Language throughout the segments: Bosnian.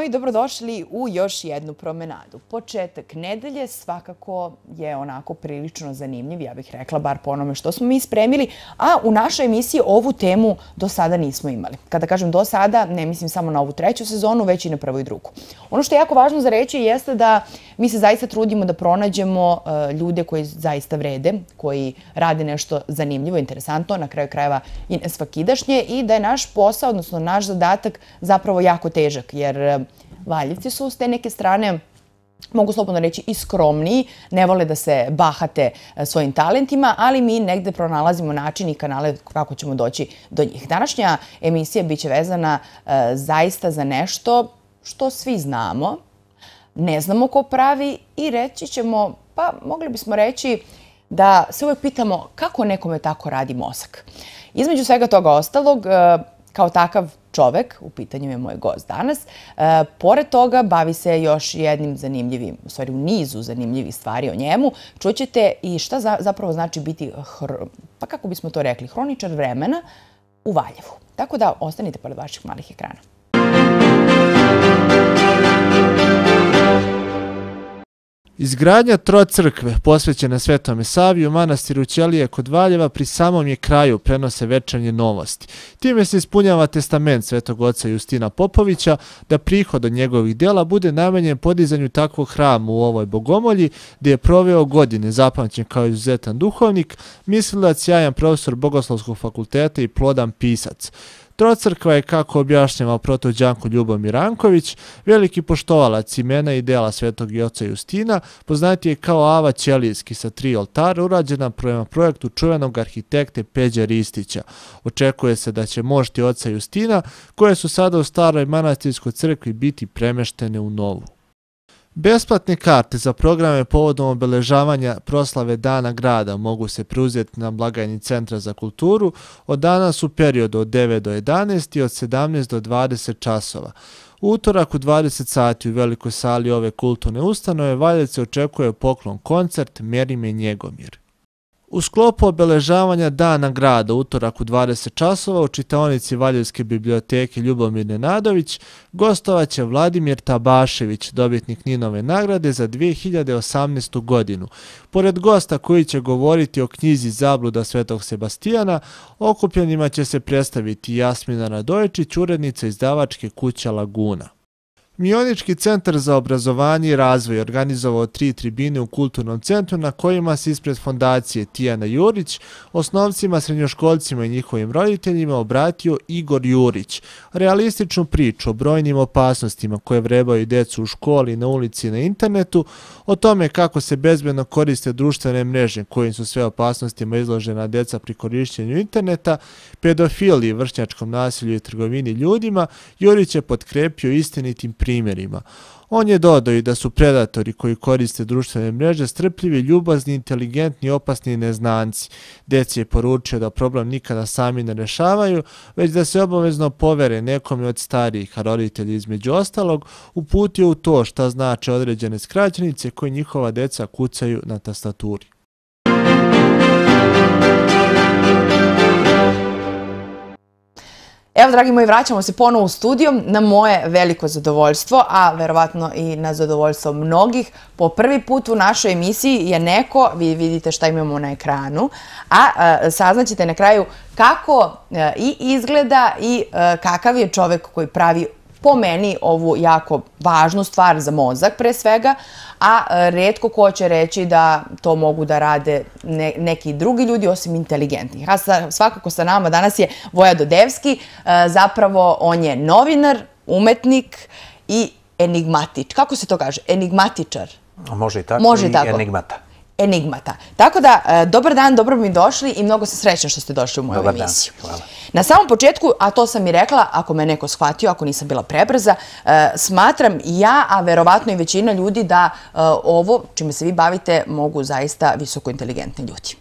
moji, dobrodošli u još jednu promenadu. Početak nedelje svakako je onako prilično zanimljiv, ja bih rekla, bar po onome što smo mi spremili, a u našoj emisiji ovu temu do sada nismo imali. Kada kažem do sada, ne mislim samo na ovu treću sezonu, već i na prvu i drugu. Ono što je jako važno za reći jeste da mi se zaista trudimo da pronađemo ljude koji zaista vrede, koji rade nešto zanimljivo, interesantno, na kraju krajeva i nesvakidašnje, i da je naš posao, odnosno naš zadatak zapravo jako težak, jer Valjevci su s te neke strane, mogu slobodno reći, i skromniji, ne vole da se bahate svojim talentima, ali mi negde pronalazimo način i kanale kako ćemo doći do njih. Današnja emisija biće vezana zaista za nešto što svi znamo, ne znamo ko pravi i reći ćemo, pa mogli bismo reći da se uvek pitamo kako nekome tako radi mozak. Između svega toga ostalog, kao takav čovek, u pitanju je moj gost danas, pored toga bavi se još jednim zanimljivim, u stvari u nizu zanimljivih stvari o njemu. Čućete i šta zapravo znači biti, pa kako bismo to rekli, hroničar vremena u Valjevu. Tako da ostanite pored vaših malih ekrana. Izgradnja trocrkve posvećena Svetome Savi u manastiru Ćelije kod Valjeva pri samom je kraju, prenose Večernje novosti. Time se ispunjava testament Svetog oca Justina Popovića da prihod od njegovih dela bude namenjen podizanju takvog hrama u ovoj bogomolji, gdje je proveo godine, zapamćen kao izuzetan duhovnik, mislilac, sjajan profesor Bogoslovskog fakulteta i plodan pisac. Trocrkva je, kako objašnjava protođanko Ljubomir Ranković, veliki poštovalac imena i dela Svetog oca Justina, poznati je kao Ava Ćelijski sa 3 oltara, urađena prema projektu čuvenog arhitekte Peđa Ristića. Očekuje se da će mošti oca Justina, koje su sada u staroj manastirskoj crkvi, biti premeštene u novu. Besplatne karte za programe povodom obeležavanja proslave Dana grada mogu se preuzeti na blagajni Centra za kulturu od danas u periodu od 9 do 11 i od 17 do 20 časova. U utorak u 20 sati u velikoj sali ove kulturne ustanove Valjevce očekuje poklon koncert Meri me Njegomir. U sklopu obeležavanja Dana grada utorak u 20 časova u čitaonici Valjevske biblioteke Ljubomir Nenadović gostovaće Vladimir Tabašević, dobitnik Ninove nagrade za 2018. godinu. Pored gosta koji će govoriti o knjizi Zabluda Svetog Sebastijana, okupljenima će se predstaviti Jasmina Radojičić, urednica izdavačke kuće Laguna. Mionički centar za obrazovanje i razvoj organizovao 3 tribine u kulturnom centru na kojima se ispred fondacije Tijana Jurić osnovcima, srednjoškolcima i njihovim roditeljima obratio Igor Jurić. Realističnu priču o brojnim opasnostima koje vrebaju djecu u školi, na ulici i na internetu, o tome kako se bezbedno koriste društvene mreže kojim su sve opasnostima izložena djeca pri korišćenju interneta, pedofiliji, vršnjačkom nasilju i trgovini ljudima, Jurić je potkrepio istinitim primjerima. On je dodao i da su predatori koji koriste društvene mreže strpljivi, ljubazni, inteligentni, opasni i neznanci. Deci je poručio da problem nikada sami ne rešavaju, već da se obavezno povere nekome od starijih, a roditelji između ostalog uputio u to šta znače određene skraćenice koje njihova deca kucaju na tastaturi. Evo, dragi moji, vraćamo se ponovo u studio na moje veliko zadovoljstvo, a verovatno i na zadovoljstvo mnogih. Po prvi put u našoj emisiji je neko, vi vidite šta imamo na ekranu, a saznaćete na kraju kako i izgleda i kakav je čovek koji pravi, po meni, ovu jako važnu stvar za mozak pre svega, a retko ko će reći da to mogu da rade neki drugi ljudi osim inteligentnih. A svakako sa nama danas je Voja Dodevski, zapravo on je novinar, umetnik i enigmatič. Kako se to kaže? Enigmatičar? Može i tako, Može i tako. enigmata. Enigmata. Tako da, dobar dan, dobro mi došli i mnogo sam srećna što ste došli u moju emisiju. Dobar dan, hvala. Na samom početku, a to sam i rekla, ako me neko shvatio, ako nisam bila prebrza, smatram ja, a verovatno i većina ljudi, da ovo čime se vi bavite mogu zaista visoko inteligentni ljudi.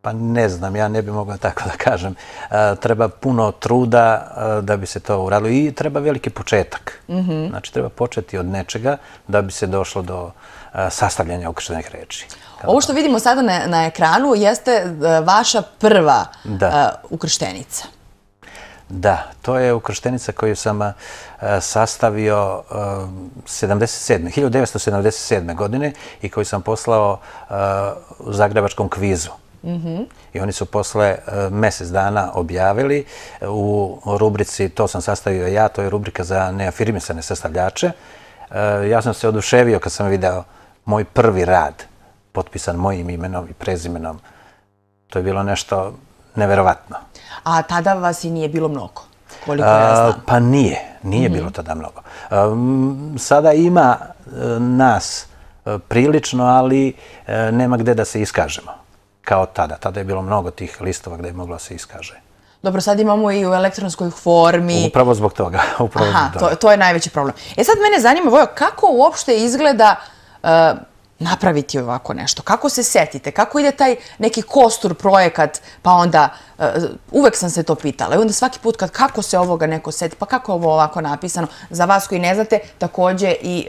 Pa ne znam, ja ne bih mogla tako da kažem. Treba puno truda da bi se to uradilo i treba veliki početak. Znači, treba početi od nečega da bi se došlo do sastavljanja ukrštenih reči. Ovo što vidimo sada na ekranu jeste vaša prva ukrštenica. Da, to je ukrštenica koju sam sastavio 1977. godine i koju sam poslao u Zagrebačkom kvizu. I oni su posle mjesec dana objavili u rubrici To sam sastavio ja, to je rubrika za neafirmisane sastavljače. Ja sam se oduševio kad sam video moj prvi rad, potpisan mojim imenom i prezimenom. To je bilo nešto neverovatno. A tada vas i nije bilo mnogo, koliko ja znam. Pa nije bilo tada mnogo. Sada ima nas prilično, ali nema gde da se iskažemo. Kao tada. Tada je bilo mnogo tih listova gde je moglo se iskaže. Dobro, sad imamo i u elektronskoj formi. Upravo zbog toga. To je najveći problem. Sad mene zanima, Vojo, kako uopšte izgleda napraviti ovako nešto? Kako se setite? Kako ide taj neki kostur projekat? Pa onda, uvek sam se to pitala. I onda svaki put kako se ovoga neko seti, pa kako je ovo ovako napisano? Za vas koji ne znate, takođe i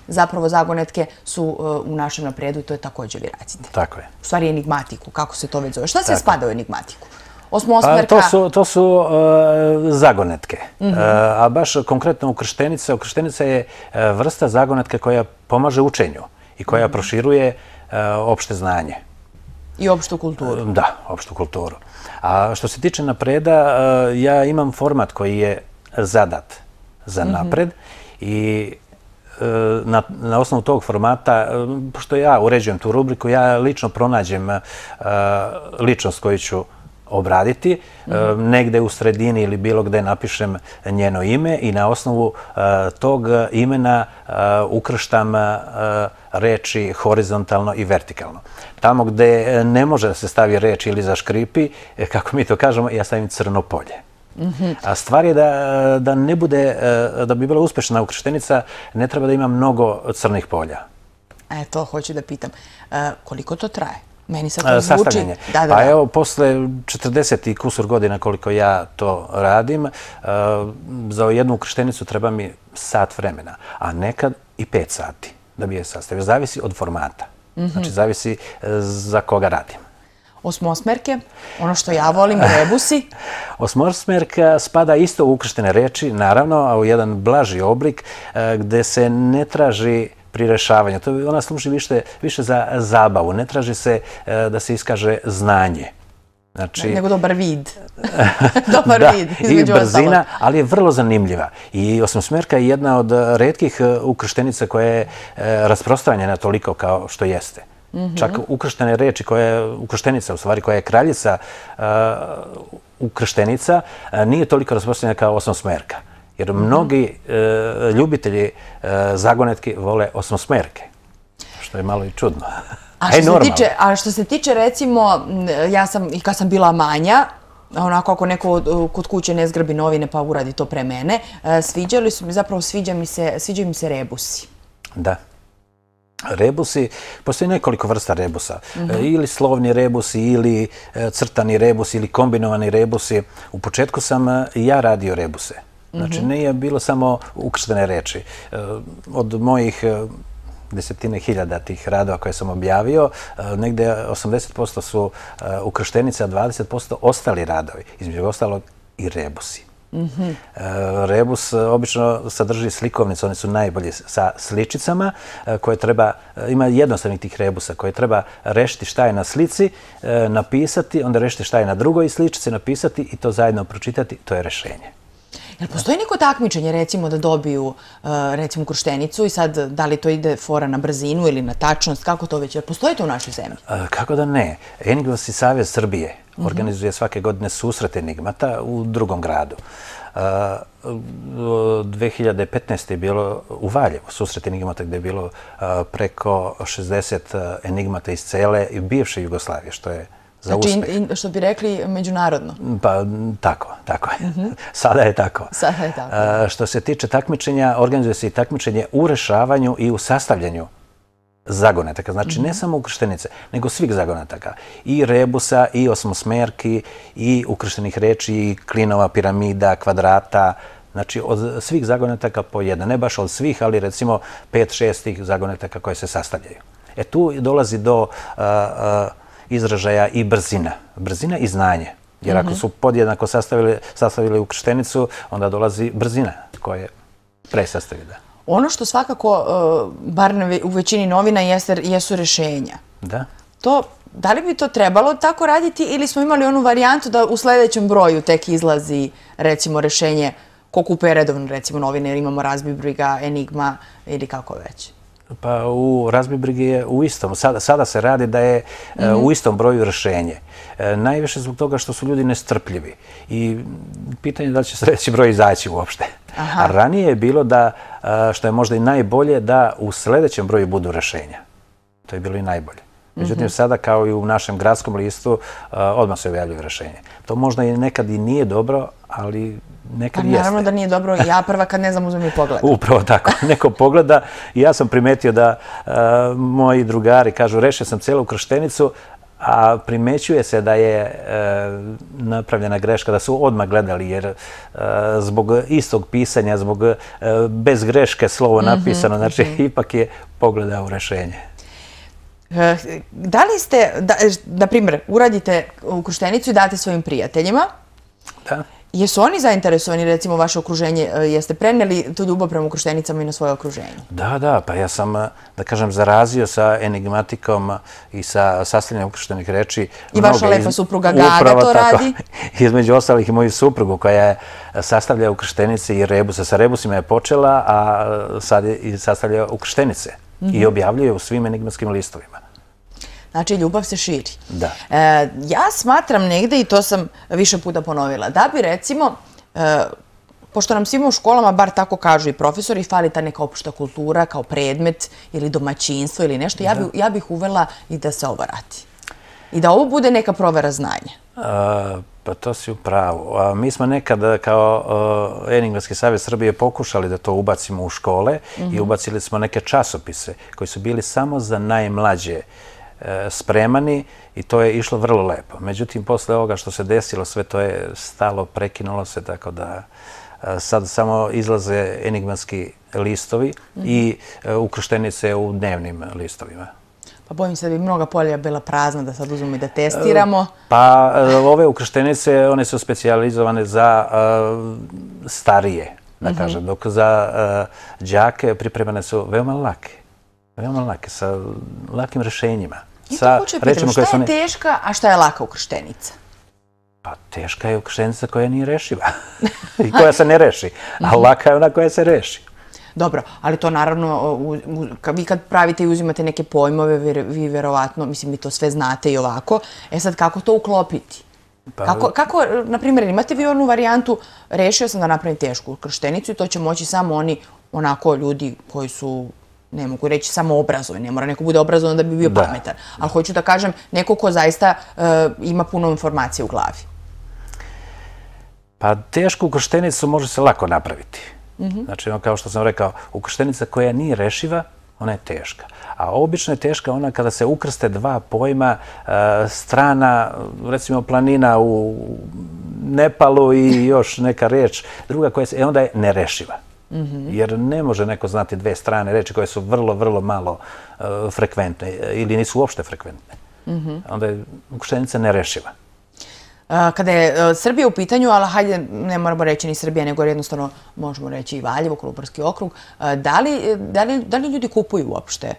zapravo zagonetke su u našem napredu i to je takođe vi radite. Tako je. U stvari enigmatiku, kako se to već zove. Šta se spada u enigmatiku? Osmosmerka? To su zagonetke. A baš konkretno ukrštenica. Ukrštenica je vrsta zagonetke koja pomaže učenju i koja proširuje opšte znanje. I opštu kulturu. Da, opštu kulturu. A što se tiče napreda, ja imam format koji je zadat za napred i na osnovu tog formata, pošto ja uređujem tu rubriku, ja lično pronađem ličnost koju ću obraditi, negde u sredini ili bilo gde napišem njeno ime i na osnovu tog imena ukrštam reči horizontalno i vertikalno. Tamo gde ne može da se stavi reč ili zaškripi, kako mi to kažemo, ja stavim crno polje. A stvar je da ne bude, da bi bila uspešna ukrštenica, ne treba da ima mnogo crnih polja. To hoću da pitam. Koliko to traje? Meni sad to zvuči... Sastavljanje. Pa evo, posle 40 i kusur godina koliko ja to radim, za jednu ukrštenicu treba mi sat vremena, a nekad i 5 sati da bi je sastavio. Zavisi od formata. Znači, zavisi za koga radim. Osmosmerke, ono što ja volim, rebusi. Osmosmerka spada isto u ukrštene reči, naravno, a u jedan blaži oblik gde se ne traži pri rešavanju. Ona služi više za zabavu. Ne traži se da se iskaže znanje. Nego dobar vid. Dobar vid, između ostalog. I brzina, ali je vrlo zanimljiva. I osmosmerka je jedna od retkih ukrštenica koja je rasprostranjena toliko kao što jeste. Čak ukrštene reči, ukrštenica u stvari, koja je kraljica ukrštenica, nije toliko rasprostranjena kao osmosmerka. Jer mnogi ljubitelji zagonetki vole osmosmerke, što je malo i čudno. A što se tiče, recimo, ja sam, i kad sam bila manja, onako ako neko kod kuće ne zgrabi novine pa uradi to pre mene, sviđali su mi, zapravo sviđaju mi se rebusi. Da. Rebusi, postoji nekoliko vrsta rebusa. Ili slovni rebusi, ili crtani rebusi, ili kombinovani rebusi. U početku sam ja radio rebuse. Znači, nije bilo samo ukrštene reči. Od mojih desetine hiljada tih radova koje sam objavio, negde 80% su ukrštenice, a 20% ostali radovi. Između ostalog i rebusi. Rebus obično sadrži slikovnice, one su najbolje sa sličicama, koje treba, ima jednostavnih tih rebusa, koje treba rešiti šta je na slici, napisati, onda rešiti šta je na drugoj sličici, napisati i to zajedno pročitati, to je rešenje. Jel postoji neko takmičenje, recimo, da dobiju, recimo, ukrštenicu i sad, da li to ide fora na brzinu ili na tačnost, kako to već, jel postoji to u našoj zemlji? Kako da ne? Enigmatski savez Srbije organizuje svake godine susret enigmata u drugom gradu. 2015. je bilo u Valjevu susret enigmata gde je bilo preko 60 enigmata iz cele i bivše Jugoslavije, što je za uspeh. Znači, što bi rekli, međunarodno? Pa, tako je. Sada je tako. Sada je tako. Što se tiče takmičenja, organizuje se i takmičenje u rešavanju i u sastavljanju zagonetaka. Znači, ne samo ukrštenice, nego svih zagonetaka. I rebusa, i osmosmerki, i ukrštenih reči, i klinova, piramida, kvadrata. Znači, od svih zagonetaka po jedan. Ne baš od svih, ali recimo 5-6 tih zagonetaka koje se sastavljaju. Tu dolazi do izražaja i brzina. Brzina i znanje. Jer ako su podjednako sastavili ukrštenicu, onda dolazi brzina koja je presastavi. Ono što svakako, bar u većini novina, jesu rešenja. Da. Da li bi to trebalo tako raditi ili smo imali onu varijantu da u sledećem broju tek izlazi, recimo, rešenje ko kupuje redovno, recimo, novine, jer imamo Razbibriga, Enigma ili kako već? Pa u Razbibrigi je u istom. Sada se radi da je u istom broju rešenje. Najviše zbog toga što su ljudi nestrpljivi. I pitanje je da li će sledeći broj izaći uopšte. A ranije je bilo da, što je možda i najbolje, da u sledećem broju budu rešenja. To je bilo i najbolje. Međutim, sada kao i u našem gradskom listu odmah se objavljuje rešenje. To možda i nekad i nije dobro, ali nekad jeste. Naravno da nije dobro. Ja prva kad ne znam uzmem i pogleda. Upravo tako. Neko pogleda i ja sam primetio da moji drugari kažu rešio sam celu ukrštenicu, a primećuje se da je napravljena greška, da su odmah gledali, jer zbog istog pisanja, zbog bez greške slovo napisano, znači ipak je pogledao u rešenje. Da li ste, na primjer, uradite ukrštenicu i date svojim prijateljima? Da. Jesu oni zainteresovani, recimo, vaše okruženje? Jeste preneli tu ljubav prema ukrštenicama i na svoje okruženje? Da, pa ja sam, da kažem, zarazio sa enigmatikom i sa sastavljanjem ukrštenih reči. I vaša lepa supruga Gaga to radi? Između ostalih i moju suprugu koja je sastavlja ukrštenice i rebusa. Sa rebusima je počela, a sad i sastavlja ukrštenice i objavljuje u svim enigmatskim listovima. Znači, ljubav se širi. Da. Ja smatram negde, i to sam više puta ponovila, da bi, recimo, pošto nam svima u školama, bar tako kažu i profesori, fali ta neka opšta kultura kao predmet ili domaćinstvo ili nešto, ja bih uvela i da se ovo radi. I da ovo bude neka provera znanja. Pa to si u pravu. Mi smo nekad kao Enigmatski savez Srbije pokušali da to ubacimo u škole i ubacili smo neke časopise koji su bili samo za najmlađe spremani i to je išlo vrlo lepo. Međutim, posle ovoga što se desilo, sve to je stalo, prekinulo se, tako da sad samo izlaze enigmatski listovi i ukrštenice u dnevnim listovima. Pa bojim se da bi mnoga polja bila prazna, da sad uzmemo i da testiramo. Pa ove ukrštenice, one su specijalizovane za starije, da kažem, dok za đake pripremane su veoma lake, sa lakim rešenjima. I to hoću pitam, šta je teška, a šta je laka ukrštenica? Pa teška je ukrštenica koja nije rešiva i koja se ne reši, a laka je ona koja se reši. Dobro, ali to naravno, vi kad pravite i uzimate neke pojmove, vi verovatno, mislim, vi to sve znate i ovako, sad kako to uklopiti? Kako, na primjer, imate vi onu varijantu, rešio sam da napravim tešku ukrštenicu i to će moći samo oni, onako, ljudi koji su, ne mogu reći samo obrazovani, ne mora neko bude obrazovan da bi bio pametan, ali hoću da kažem neko ko zaista ima puno informacije u glavi. Pa tešku ukrštenicu može se lako napraviti. Znači, kao što sam rekao, ukrštenica koja nije rešiva, ona je teška. A obično je teška ona kada se ukrste dva pojma strana, recimo planina u Nepalu i još neka reč, druga koja se, onda je nerešiva. Jer ne može neko znati dve strane reči koje su vrlo, vrlo malo frekventne ili nisu uopšte frekventne. Onda je ukrštenica nerešiva. Kada je Srbija u pitanju, ali hajde, ne moramo reći ni Srbija, nego jednostavno možemo reći i Valjevo, Kolubarski okrug, da li ljudi kupuju uopšte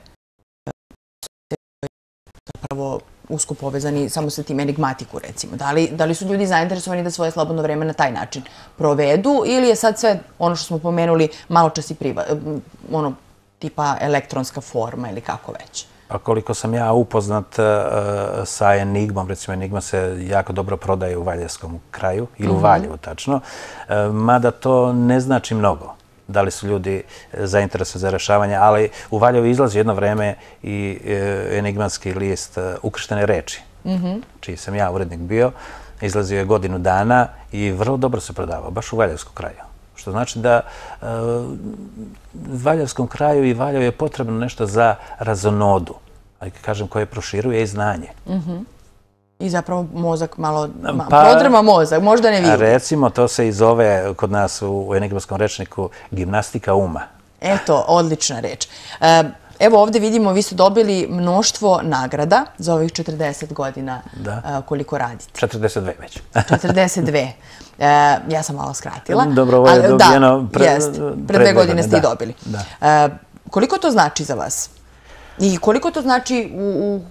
zapravo usko povezani samo sa tim enigmatiku, recimo? Da li su ljudi zainteresovani da svoje slobodno vreme na taj način provedu ili je sad sve ono što smo pomenuli malo čas i ono tipa elektronska forma ili kako već? Pa koliko sam ja upoznat sa Enigmom, recimo Enigma se jako dobro prodaje u Valjevskom kraju, ili u Valjevu tačno, mada to ne znači mnogo da li su ljudi zainteresovani za rešavanje, ali u Valjevu izlazi jedno vreme i enigmatski list Ukrštene reči, čiji sam ja urednik bio, izlazio je godinu dana i vrlo dobro se prodavao, baš u Valjevskom kraju. Što znači da Valjevskom kraju i Valjevu je potrebno nešto za razonodu, ali kažem koje proširuje i znanje. I zapravo mozak malo prodrma mozak, možda ne vidi. Recimo, to se i zove kod nas u enigmatskom rečniku gimnastika uma. Eto, odlična reč. Evo ovdje vidimo, vi ste dobili mnoštvo nagrada za ovih 40 godina koliko radite. 42 već. 42. Ja sam malo skratila. Dobro, ovo je dobijeno pre 2 godine ste i dobili. Koliko to znači za vas? I koliko to znači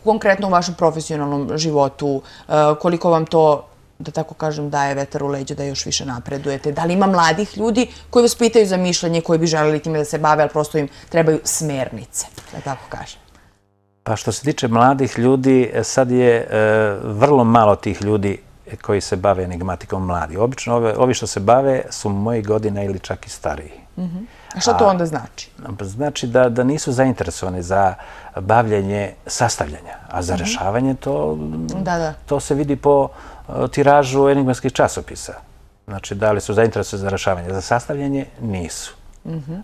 konkretno u vašem profesionalnom životu? Koliko vam to, da tako kažem, daje vetar u leđa da još više napredujete? Da li ima mladih ljudi koji vas pitaju za mišljenje, koji bi želeli time da se bave, ali prosto im trebaju smernice, da tako kažem? Pa što se tiče mladih ljudi, sad je vrlo malo tih ljudi koji se bave enigmatikom mladi. Obično ovi što se bave su moji godina ili čak i stariji. A što to onda znači? Znači da nisu zainteresovani za bavljenje sastavljanja, a za rešavanje to se vidi po tiražu enigmatskih časopisa. Znači, da li su zainteresovani za rešavanje? Za sastavljanje nisu.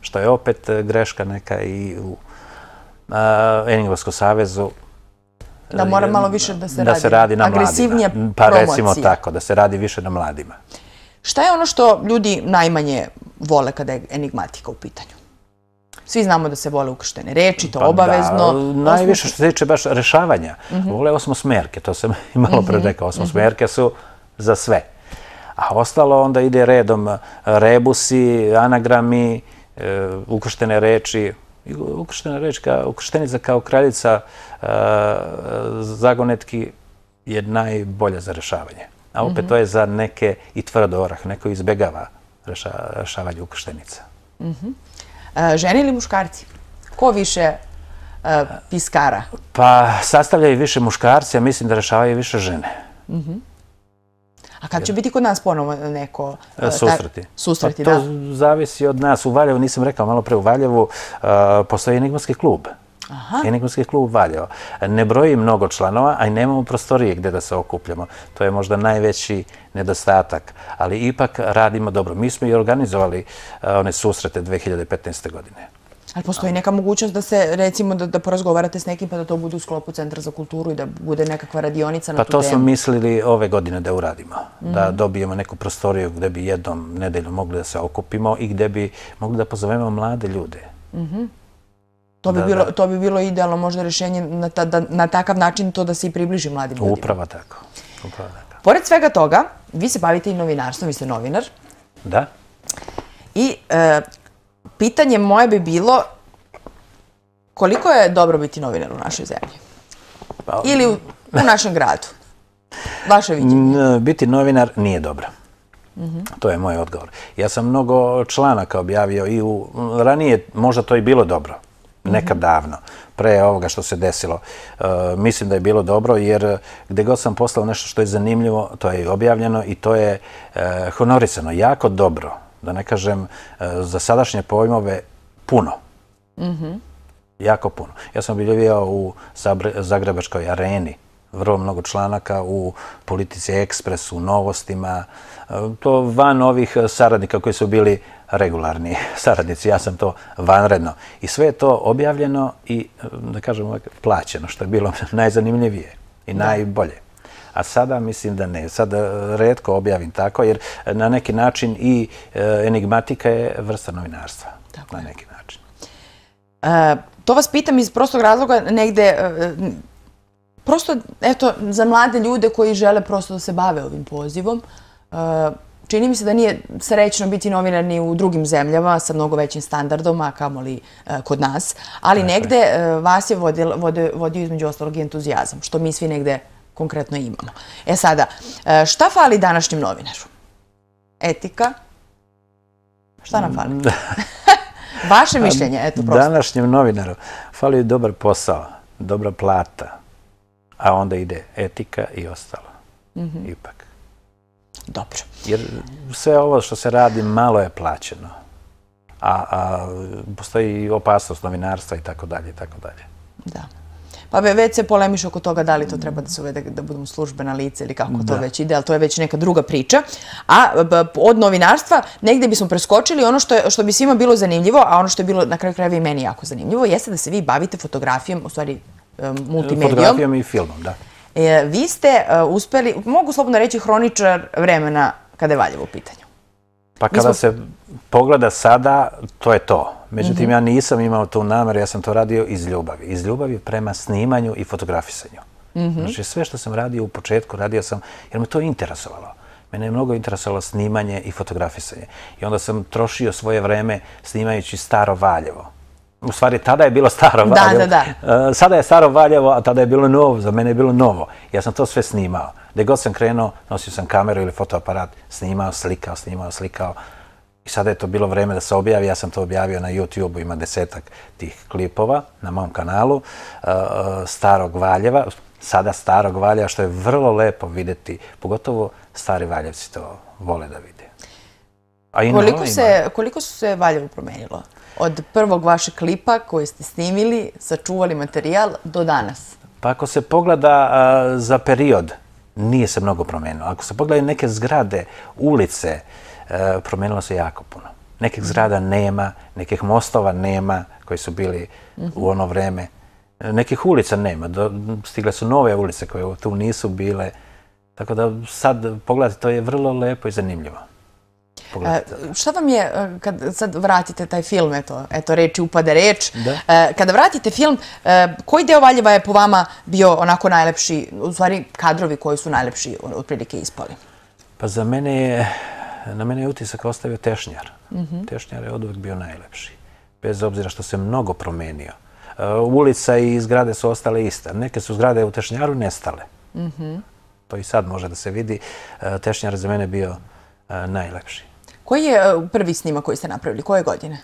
Što je opet greška neka i u Enigmatskom savezu. Da mora malo više da se radi na mladima. Agresivnija promocija. Pa recimo tako, da se radi više na mladima. Šta je ono što ljudi najmanje vole kada je enigmatika u pitanju? Svi znamo da se vole ukrštene reči, to obavezno. Najviše što se tiče baš rešavanja. Vole osmosmerke, to sam i malo pre rekao. Osmosmerke su za sve. A ostalo onda ide redom rebusi, anagrami, ukrštene reči. Ukrštenica kao kraljica zagonetki je najbolja za rešavanje. A opet to je za neke i tvrdo orah. Neko izbegava rešavanje ukrštenica. Žene ili muškarci? Ko više piskara? Pa sastavljaju više muškarci, a mislim da rešavaju više žene. A kad će biti kod nas ponovo neko... Susreti, da. To zavisi od nas. U Valjevu, nisam rekao malo pre, u Valjevu postoji enigmatski klub. Enigmatski klub Valjevo. Ne broji mnogo članova, a i nemamo prostorije gde da se okupljamo. To je možda najveći nedostatak, ali ipak radimo dobro. Mi smo i organizovali one susrete 2015. godine. Ali postoji neka mogućnost da se, recimo, da porazgovarate s nekim pa da to bude u sklopu Centra za kulturu i da bude nekakva radionica na tu temu? Pa to smo mislili ove godine da uradimo. Da dobijemo neku prostoriju gde bi jednom nedeljom mogli da se okupimo i gde bi mogli da pozovemo mlade ljude. To bi bilo idealno možda rješenje na takav način to da se i približi mladim ljudima. Upravo tako. Pored svega toga, vi se bavite i novinarstvom, vi ste novinar. Da. I pitanje moje bi bilo koliko je dobro biti novinar u našoj zemlji? Ili u našem gradu? Vaše viđenje? Biti novinar nije dobro. To je moj odgovor. Ja sam mnogo članaka objavio i ranije možda to i bilo dobro. Nekad davno, pre ovoga što se desilo. Mislim da je bilo dobro jer gde god sam poslao nešto što je zanimljivo, to je objavljeno i to je honorisano. Jako dobro, da ne kažem za sadašnje pojmove, puno. Jako puno. Ja sam objavio u Zagrebačkoj areni vrlo mnogo članaka, u Politici Ekspres, u Novostima. To van ovih saradnika koji su bili regularni saradnici, ja sam to vanredno. I sve je to objavljeno i, da kažem, plaćeno, što je bilo najzanimljivije i najbolje. A sada mislim da ne. Sad retko objavim tako, jer na neki način i enigmatika je vrsta novinarstva. Na neki način. To vas pitam iz prostog razloga negde... Prosto, eto, za mlade ljude koji žele prosto da se bave ovim pozivom, čini mi se da nije srećno biti novinar ni u drugim zemljama sa mnogo većim standardom, a kamoli kod nas, ali negde vas je vodio između ostalog i entuzijazam, što mi svi negde konkretno imamo. E sada, šta fali današnjem novinaru? Etika? Šta nam fali? Vaše mišljenje, eto, prosto. Današnjem novinaru fali dobar posao, dobra plata, a onda ide etika i ostalo. Ipak. Dobro. Jer sve ovo što se radi malo je plaćeno. A postoji i opasnost novinarstva i tako dalje, i tako dalje. Da. Pa već se polemiše oko toga da li to treba da se uvede da budemo službena lica ili kako to već ide, ali to je već neka druga priča. A od novinarstva negde bismo preskočili ono što bi svima bilo zanimljivo, a ono što je bilo na kraju krajeva i meni jako zanimljivo, jeste da se vi bavite fotografijom, u stvari multimedijom. Fotografijom i filmom, da. Vi ste uspeli, mogu slobodno reći, hroničar vremena kada je Valjevo u pitanju. Pa kada se pogleda sada, to je to. Međutim, ja nisam imao tu nameru, ja sam to radio iz ljubavi. Iz ljubavi prema snimanju i fotografisanju. Znači, sve što sam radio u početku, radio sam jer me to interesovalo. Mene je mnogo interesovalo snimanje i fotografisanje. I onda sam trošio svoje vreme snimajući Staro Valjevo. U stvari, tada je bilo Staro Valjevo. Sada je Staro Valjevo, a tada je bilo novo. Za mene je bilo novo. Ja sam to sve snimao. Gde god sam krenuo, nosio sam kameru ili fotoaparat, snimao, slikao. I sada je to bilo vreme da se objavi. Ja sam to objavio na YouTube-u, ima 10-ak tih klipova na mom kanalu Starog Valjeva. Sada Starog Valjeva, što je vrlo lepo videti. Pogotovo stari Valjevci to vole da vide. Koliko su se Valjevo promenilo? Od prvog vašeg klipa koji ste snimili, sačuvali materijal, do danas? Pa ako se pogleda za period, nije se mnogo promenilo. Ako se pogledaju neke zgrade, ulice, promenilo se jako puno. Nekih zgrada nema, nekih mostova nema koji su bili u ono vreme. Nekih ulica nema. Stigle su nove ulice koje tu nisu bile. Tako da sad pogledajte, to je vrlo lepo i zanimljivo. Šta vam je, kad sad vratite taj film, eto reči upade reč, kada vratite film, koji deo Valjeva je po vama bio onako najlepši, u stvari kadrovi koji su najlepši otprilike ispali? Pa na mene je utisak ostavio Tešnjar. Tešnjar je oduvek bio najlepši, bez obzira što se mnogo promenio. Ulica i zgrade su ostale iste. Neke su zgrade u Tešnjaru nestale. To i sad može da se vidi. Tešnjar je za mene bio najlepši. Koji je prvi snimak koji ste napravili? Koje godine?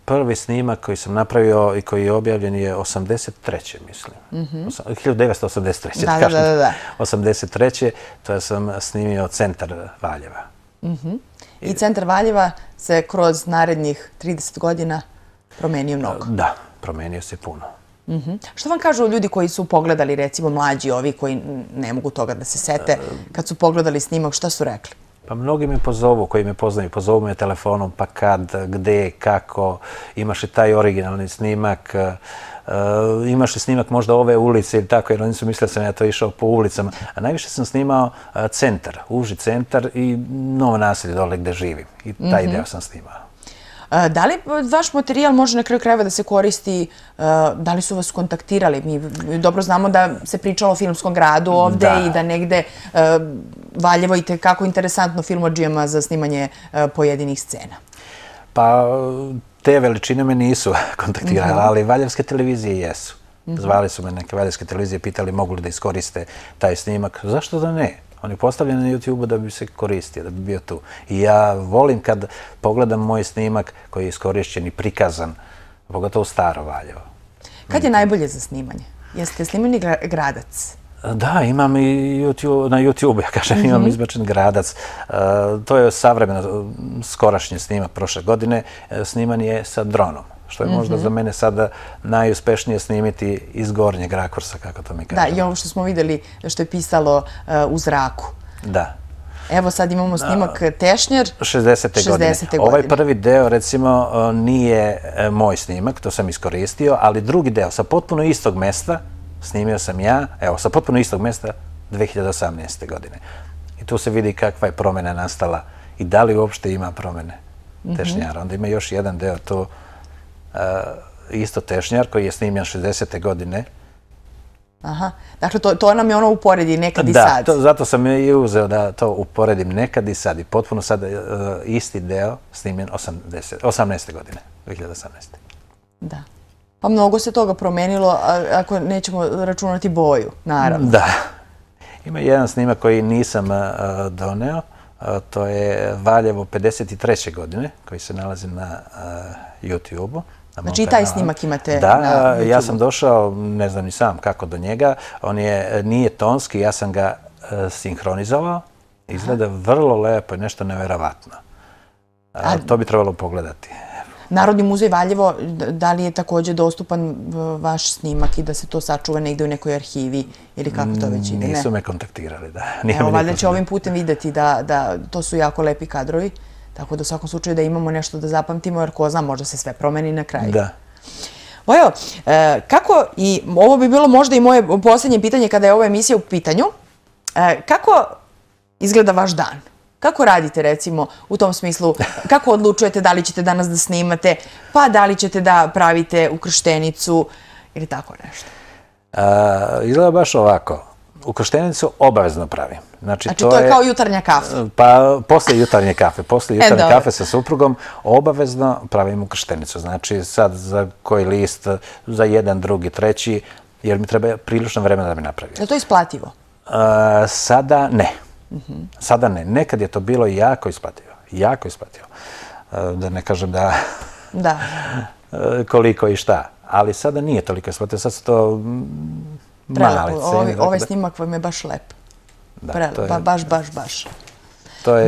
Prvi snimak koji sam napravio i koji je objavljen je 83. mislim. 1983. Da. 83. To sam snimio centar Valjeva. I centar Valjeva se kroz narednih 30 godina promenio mnogo. Da, promenio se puno. Što vam kažu ljudi koji su pogledali, recimo mlađi ovi koji ne mogu toga da se sete, kad su pogledali snimak, šta su rekli? Pa mnogi me pozovu, koji me poznaju, pozovu me telefonom, pa kad, gde, kako, imaš li taj originalni snimak, imaš li snimak možda ove ulice ili tako, jer oni su mislili da sam ja to išao po ulicama. A najviše sam snimao centar, uži centar i Novo naselje dole gde živim. I taj deo sam snimao. Da li vaš materijal može na kraju krajeva da se koristi, da li su vas kontaktirali? Mi dobro znamo da se pričalo o filmskom gradu ovde i da negde Valjevo i tekako interesantno filmodžijama za snimanje pojedinih scena. Pa te veličine me nisu kontaktirali, ali valjevske televizije jesu. Zvali su me neke valjevske televizije, pitali mogu li da iskoriste taj snimak. Zašto da ne? On je postavljen na YouTube-u da bi se koristio, da bi bio tu. I ja volim kad pogledam moj snimak koji je iskorišćen i prikazan, pogotovo Staro Valjevo. Kad je najbolje za snimanje? Jeste snimani Gradac? Da, imam i na YouTube, ja kažem, imam izbačen Gradac. To je savremeno skorašnji snimak prošle godine. Sniman je sa dronom, što je možda za mene sada najuspešnije snimiti iz gornjeg rakursa, kako to mi kažemo. Da, i ovo što smo videli što je pisalo u zraku. Da. Evo sad imamo snimak Tešnjar. 60. godine. Ovaj prvi deo, recimo, nije moj snimak, to sam iskoristio, ali drugi deo sa potpuno istog mesta snimio sam ja, evo, sa potpuno istog mesta 2018. godine. I tu se vidi kakva je promjena nastala i da li uopšte ima promjene Tešnjara. Onda ima još jedan deo tu, isto Tešnjar koji je snimljen 60. godine. Aha, dakle to nam je ono uporedi nekad i sad. Da, zato sam i uzeo da to uporedim nekad i sad. I potpuno sad isti deo snimljen 18. godine, 2018. Da. Pa mnogo se toga promenilo, ako nećemo računati boju, naravno. Da. Ima jedan snimak koji nisam doneo, to je Valjevo 53. godine, koji se nalazi na YouTube-u. Znači i taj snimak imate na YouTube-u? Da, ja sam došao, ne znam ni sam kako do njega, on nije tonski, ja sam ga sinhronizovao, izgleda vrlo lepo i nešto neverovatno. To bi trebalo pogledati. Narodni muzej Valjevo, da li je također dostupan vaš snimak i da se to sačuva negde u nekoj arhivi ili kako to već ide? Nisu me kontaktirali, da. Evo, valjda će ovim putem videti da to su jako lepi kadrovi, tako da u svakom slučaju da imamo nešto da zapamtimo, jer ko zna, možda se sve promeni na kraju. Da. Vojo, kako, i ovo bi bilo možda i moje posljednje pitanje kada je ova emisija u pitanju, kako izgleda vaš dan? Kako radite, recimo, u tom smislu? Kako odlučujete da li ćete danas da snimate, pa da li ćete da pravite ukrštenicu ili tako nešto? Izgleda baš ovako. Ukrštenicu obavezno pravim. Znači, to je kao jutarnja kafa? Pa, posle jutarnje kafe. Posle jutarnje kafe sa suprugom obavezno pravim ukrštenicu. Znači, sad za koji list, za jedan, drugi, treći, jer mi treba prilično vremena da mi napravim. Je li to isplativo? Sada ne. Sada ne. Nekad je to bilo jako isplativo. Jako isplativo. Da ne kažem da... Da. Koliko i šta. Ali sada nije toliko isplativo. Sad su to male cene. Ovaj snimak vam je baš lep. Baš.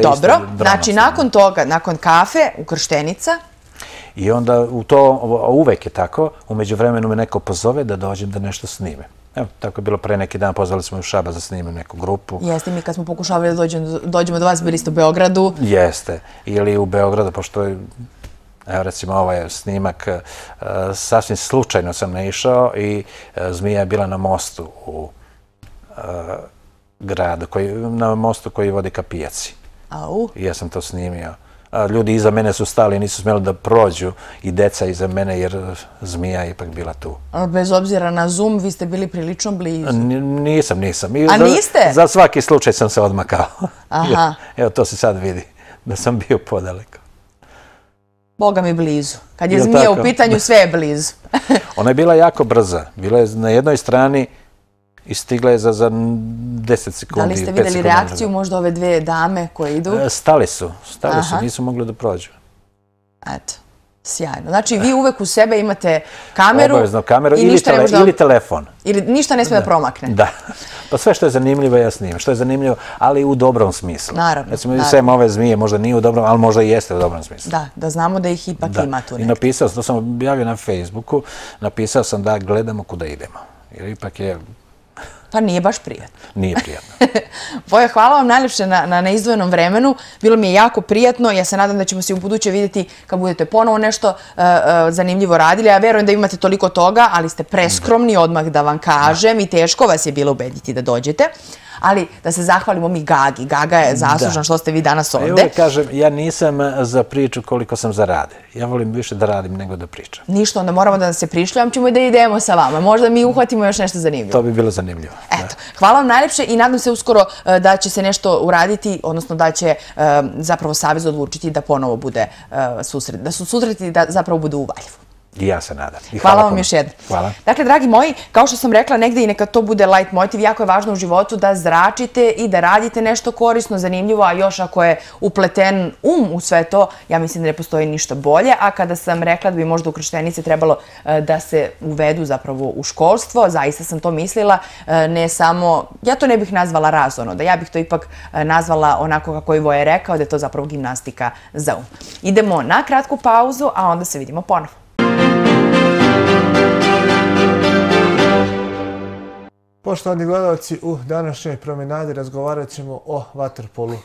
Dobro. Znači, nakon toga, nakon kafe, ukrštenica. I onda to uvek je tako. Umeđu vremenu me neko pozove da dođem da nešto snime. Evo, tako je bilo pre neki dan, pozvali smo u Šabac da snimim neku grupu. Jeste, mi kad smo pokušavali da dođemo do vas, bili ste u Beogradu. Jeste, ili u Beogradu, pošto je, evo recimo ovaj snimak, sasvim slučajno sam naišao i zmija je bila na mostu u gradu, na mostu koji vodi ka pijaci. I ja sam to snimio. Ljudi iza mene su stali i nisu smjeli da prođu i deca iza mene jer zmija je ipak bila tu. Bez obzira na zoom, vi ste bili prilično blizu. Nisam. A niste? Za svaki slučaj sam se odmakao. Evo, to se sad vidi, da sam bio podaleko. Boga mi blizu. Kad je zmija u pitanju, sve je blizu. Ona je bila jako brza. Bila je na jednoj strani i stigla je za 10 sekundi. Da li ste vidjeli reakciju možda ove dve dame koje idu? Stali su, nisu mogli da prođu. Eto, sjajno. Znači, vi uvek u sebe imate kameru. Obavezno kameru ili telefon. Ili ništa ne smije da promakne. Da. Pa sve što je zanimljivo ja snimam. Što je zanimljivo, ali u dobrom smislu. Naravno. Recimo, sve ove zmije možda nije u dobrom, ali možda i jeste u dobrom smislu. Da znamo da ih ipak ima tu. I napisao sam, to sam objavio na Facebooku, napisao sam da gledamo kuda idemo. Jer ipak je... Pa nije baš prijatno. Nije prijatno. Boja, hvala vam najljepše na neizdvojenom vremenu. Bilo mi je jako prijatno. Ja se nadam da ćemo se u buduće vidjeti kad budete ponovo nešto zanimljivo radili. Ja verujem da imate toliko toga, ali ste preskromni, odmah da vam kažem, i teško vas je bilo ubediti da dođete. Ali da se zahvalimo mi Gagi. Gaga je zaslužan što ste vi danas ovde. Ja uvijek kažem, ja nisam za priču koliko sam zarade. Ja volim više da radim nego da pričam. Ništa, onda moramo da se prišljam, ćemo i da idemo sa vama. Možda mi uhvatimo još nešto zanimljivo. To bi bilo zanimljivo. Eto, hvala vam najljepše i nadam se uskoro da će se nešto uraditi, odnosno da će zapravo Savez odlučiti da ponovo bude susret, da su susreti da zapravo budu u Valjevu. I ja se nadam. Hvala vam još jednom. Hvala. Dakle, dragi moji, kao što sam rekla, negde i neka to bude light motiv, jako je važno u životu da zračite i da radite nešto korisno, zanimljivo, a još ako je upleten u sve to, ja mislim da ne postoji ništa bolje. A kada sam rekla da bi možda ukrštenice trebalo da se uvedu zapravo u školstvo, zaista sam to mislila, ne samo, ja to ne bih nazvala razonoda, ja bih to ipak nazvala onako kako je Voja rekao, da je to zapravo gimnastika za um. Idemo na kratku pauzu, a onda se vidimo ponovo. Poštovani gledalci, u današnjoj promenadi razgovarat ćemo o vaterpolu.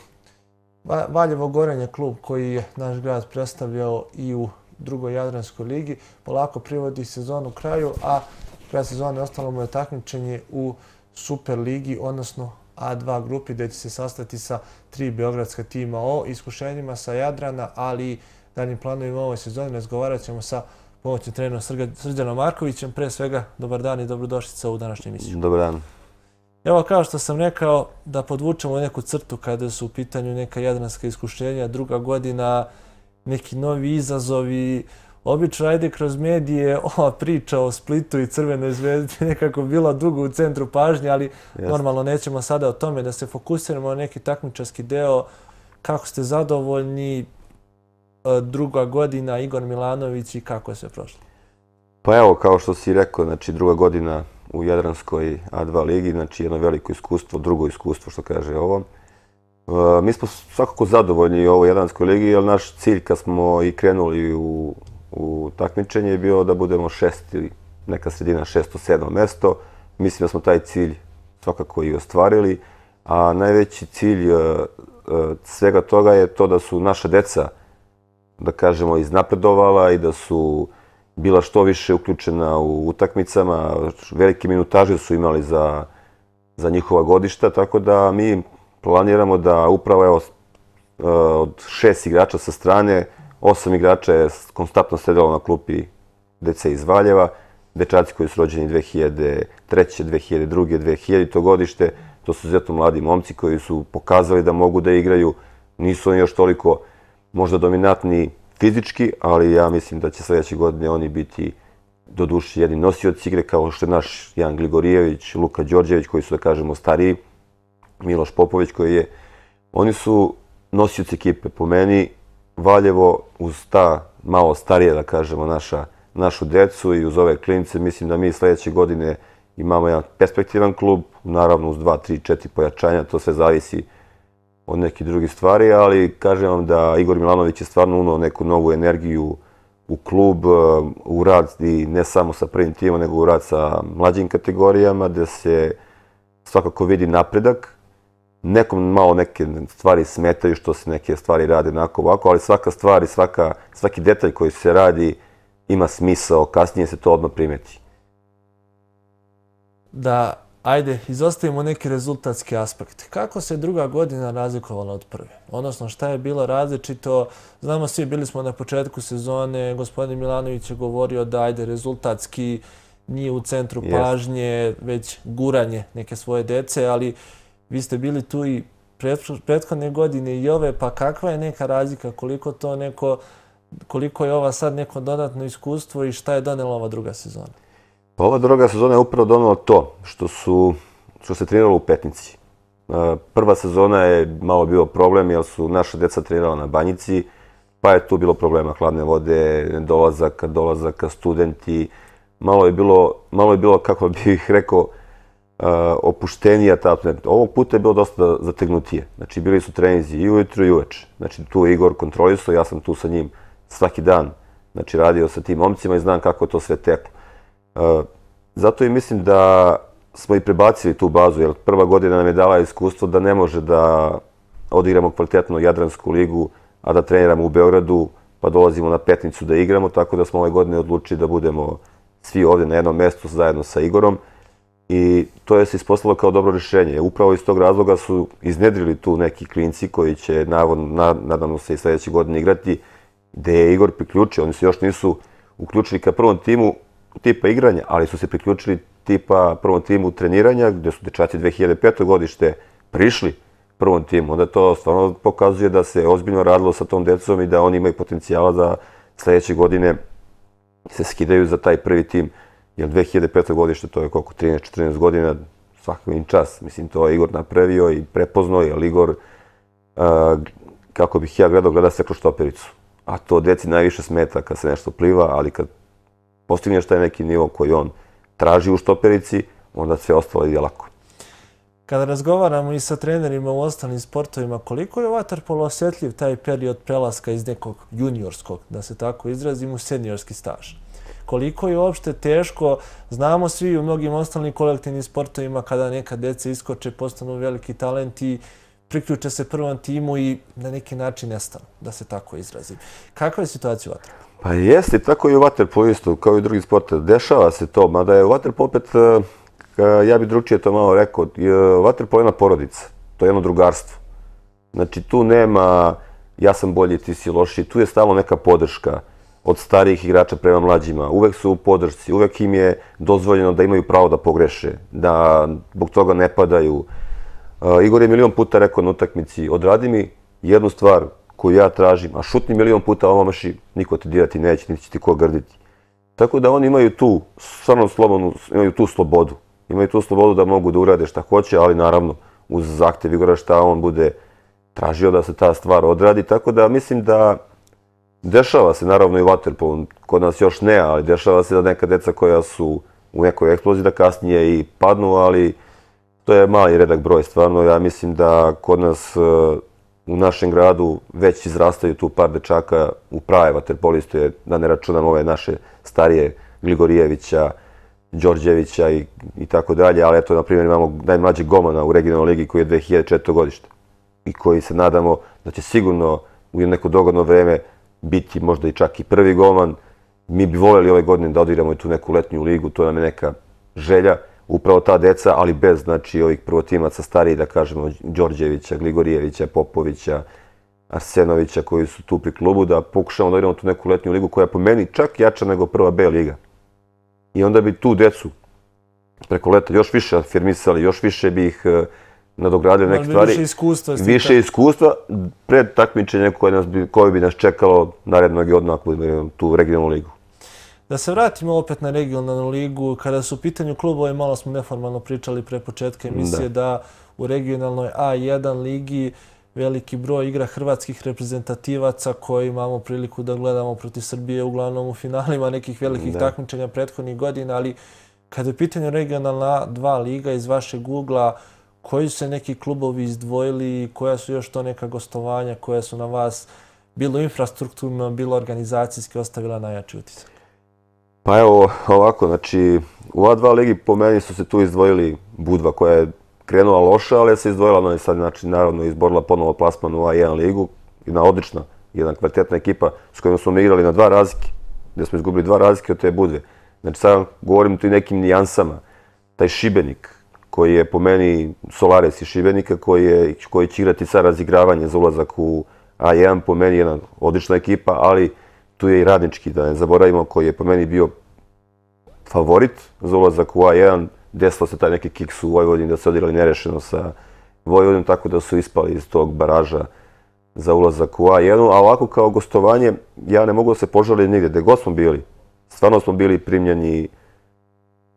Valjevo Gorenje, klub koji je naš grad predstavljao i u drugoj Jadranskoj ligi, polako privodi sezonu kraju, a kraj sezone ostalo mu je takmičenje u Super ligi, odnosno A2 grupi, gdje će se sastati sa 3 beogradska tima. O iskušenjima sa Jadrana, ali i daljim planovima ovoj sezoni razgovarat ćemo sa pomoćnim trenerom Srđanom Markovićem. Pre svega, dobar dan i dobrodošlica u današnju emisiju. Dobar dan. Evo, kao što sam rekao, da podvučemo neku crtu kada su u pitanju neka jadranska iskušenja, druga godina, neki novi izazovi. Obično, ajde kroz medije, ova priča o Splitu i Crvenoj zvezdi nekako bila dugo u centru pažnje, ali normalno nećemo sada o tome da se fokusiramo na neki takmičarski deo. Kako ste zadovoljni? Druga godina, Igor Milanović, i kako je sve prošlo? Pa evo, kao što si rekao, znači druga godina u Jadranskoj A2 ligi, znači jedno veliko iskustvo, drugo iskustvo, što kaže ovo. Mi smo svakako zadovoljni u ovoj Jadranskoj ligi, jer naš cilj kad smo i krenuli u takmičenje je bio da budemo šesti, neka sredina 6. 7. mesto. Mislim da smo taj cilj svakako i ostvarili, a najveći cilj svega toga je to da su naša deca, da kažemo, iznapredovala i da su bila što više uključena u utakmicama. Velike minutaže su imali za njihova godišta, tako da mi planiramo da upravo od 6 igrača sa strane, 8 igrača je konstantno sedelo na klupi dece iz Valjeva, dečaci koji su rođeni 2003. 2002. 2000. godište, to su izuzetno mladi momci koji su pokazali da mogu da igraju, nisu oni još toliko možda dominantni fizički, ali ja mislim da će sljedeće godine oni biti do duše jedni nosioci igre, kao što je naš Jan Gligorijević, Luka Đorđević, koji su, da kažemo, stariji, Miloš Popović koji je. Oni su nosioci ekipe. Po meni, Valjevo uz ta malo starije, da kažemo, našu decu i uz ove klince, mislim da mi sljedeće godine imamo jedan perspektivan klub, naravno uz 2, 3, 4 pojačanja, to sve zavisi od nekih drugih stvari, ali kažem vam da Igor Milanović je stvarno unao neku novu energiju u klub, u rad i ne samo sa prvim timom, nego u rad sa mlađim kategorijama, gde se svakako vidi napredak. Nekom malo neke stvari smetaju što se neke stvari rade onako ovako, ali svaka stvar i svaki detalj koji se radi ima smisao, kasnije se to odmah primeti. Da, ajde, izostavimo neki rezultatski aspekt. Kako se druga godina razlikovala od prve? Odnosno, šta je bilo različito? Znamo svi, bili smo na početku sezone, gospodin Milanović je govorio da ajde, rezultatski nije u centru pažnje, već guranje neke svoje dece, ali vi ste bili tu i prethodne godine i ove, pa kakva je neka razlika, koliko je ova sad neko dodatno iskustvo i šta je donela ova druga sezona? Ova druga sezona je upravo donela to što se treniralo u Petnici. Prva sezona je malo bio problem jer su naša deca trenirala na Banjici, pa je tu bilo problema hladne vode, dolazaka, studenti. Malo je bilo, kako bih rekao, opuštenija ta atmosfera. Ovog puta je bilo dosta zategnutije. Znači, bili su treninzi i ujutru i uveče. Znači, tu je Igor kontrolisao, ja sam tu sa njim svaki dan, znači, radio sa tim momcima i znam kako je to sve teklo. Zato i mislim da smo i prebacili tu bazu, jer prva godina nam je dala iskustvo da ne može da odigramo kvalitetno Jadransku ligu, a da treniramo u Beogradu, pa dolazimo na Petnicu da igramo, tako da smo ove godine odlučili da budemo svi ovdje na jednom mjestu zajedno sa Igorom. I to je se ispostavilo kao dobro rješenje. Upravo iz tog razloga su iznedrili tu neki klinci koji će, nadamo se, i sljedeće godine igrati, gde je Igor priključio. Oni se još nisu uključili ka prvom timu tipa igranja, ali su se priključili tipa prvom timu treniranja, gde su dečaci 2005. godište prišli prvom timu. Onda to stvarno pokazuje da se ozbiljno radilo sa tom decom i da oni imaju potencijala da sljedeće godine se skidaju za taj prvi tim. Jer 2005. godište, to je koliko, 13-14 godina, svaki im čas. Mislim, to je Igor napravio i prepoznao, jer Igor, kako bih ja gledao, gleda se kroz štopericu. A to deci najviše smeta kad se nešto pliva, ali kad postigneš taj neki nivo koji on traži u štoperici, onda sve ostalo ide lako. Kada razgovaramo i sa trenerima u ostalim sportovima, koliko je vaterpolo osjetljiv taj period prelaska iz nekog juniorskog, da se tako izrazim, u seniorski staž? Koliko je uopšte teško, znamo svi u mnogim ostalim kolektivnim sportovima kada neka deca iskoče, postanu veliki talent i priključe se prvom timu i na neki način nestanu, da se tako izrazim. Kakva je situacija u vaterpolu? Pa jeste, tako i u vaterpolu isto, kao i u drugim sportovima. Dešava se to, mada je u vaterpolu opet, ja bih drugčije to malo rekao, vaterpolo je jedna porodica, to je jedno drugarstvo. Znači tu nema ja sam bolji, ti si lošiji, tu je stalno neka podrška od starijih igrača prema mlađima. Uvek su u podršci, uvek im je dozvoljeno da imaju pravo da pogreše, da zbog toga ne padaju. Igor je milion puta rekao na utakmici, odradi mi jednu stvar koju ja tražim, a šutni milion puta omaši, niko te dirati neće, niti će ti ko grditi. Tako da oni imaju tu, stvarno slobodnu, imaju tu slobodu. Imaju tu slobodu da mogu da urade šta hoće, ali naravno uz zahtev Igora šta on bude tražio da se ta stvar odradi. Tako da mislim da dešava se naravno i u vaterpolu, kod nas još ne, ali dešava se da neka deca koja su u nekoj eksploziji da kasnije i padnu, ali to je mali redak broj stvarno. Ja mislim da kod nas u našem gradu već izrastaju tu par dečaka u prave vaterpoliste, da ne računam ove naše starije Gligorijevića, Đorđevića i tako dalje, ali eto, na primjer, imamo najmlađeg golmana u regionalnoj ligi koji je 2004. godište i koji se nadamo da će sigurno u neko dogodno vreme biti možda i čak i prvi golman. Mi bi voljeli ove godine da odigramo i tu neku letnju ligu, to nam je neka želja, upravo ta deca, ali bez, znači, ovih prvotimaca stariji, da kažemo, Đorđevića, Gligorijevića, Popovića, Arsenovića koji su tu pri klubu, da pokušamo da igramo tu neku letnju ligu koja je po meni čak jača nego prva B liga. I onda bi tu decu preko leta još više afirmisali, još više bi ih nadogradili neke stvari. Više iskustva pred takmičenje koje bi nas čekalo naredno odmah tu regionalnu ligu. Da se vratimo opet na regionalnu ligu, kada su u pitanju klubove, malo smo neformalno pričali pre početka emisije da u regionalnoj A1 ligi veliki broj igra hrvatskih reprezentativaca koji imamo priliku da gledamo protiv Srbije uglavnom u finalima nekih velikih takmičenja prethodnih godina, ali kada je u pitanju regionalna A2 liga iz vašeg ugla, koji su se neki klubovi izdvojili i koja su još to neka gostovanja koja su na vas bilo infrastrukturno, bilo organizacijski ostavila najjači utisak? Pa evo ovako, znači u A2 ligi po meni su se tu izdvojili Budva koja je krenula loša, ali se izdvojila, ona je sad znači, naravno izborila ponovo plasman u A1 ligu. Jedna odlična, jedna kvalitetna ekipa s kojom smo igrali na 2 razlike, gdje smo izgubili 2 razlike od te Budve. Znači sad govorim tu i nekim nijansama. Taj Šibenik, koji je po meni Solares iz Šibenika, koji će igrati sad razigravanje za ulazak u A1, po meni jedna odlična ekipa, ali tu je i Radnički, da ne zaboravimo, koji je po meni bio favorit za ulazak u A1. Desilo se taj neki kiks u Vojvodini da se odigrali nerešeno sa Vojvodinom, tako da su ispali iz tog baraža za ulazak u A1. A ovako kao gostovanje, ja ne mogu da se požalim nigde. Gde god smo bili, stvarno smo bili primljeni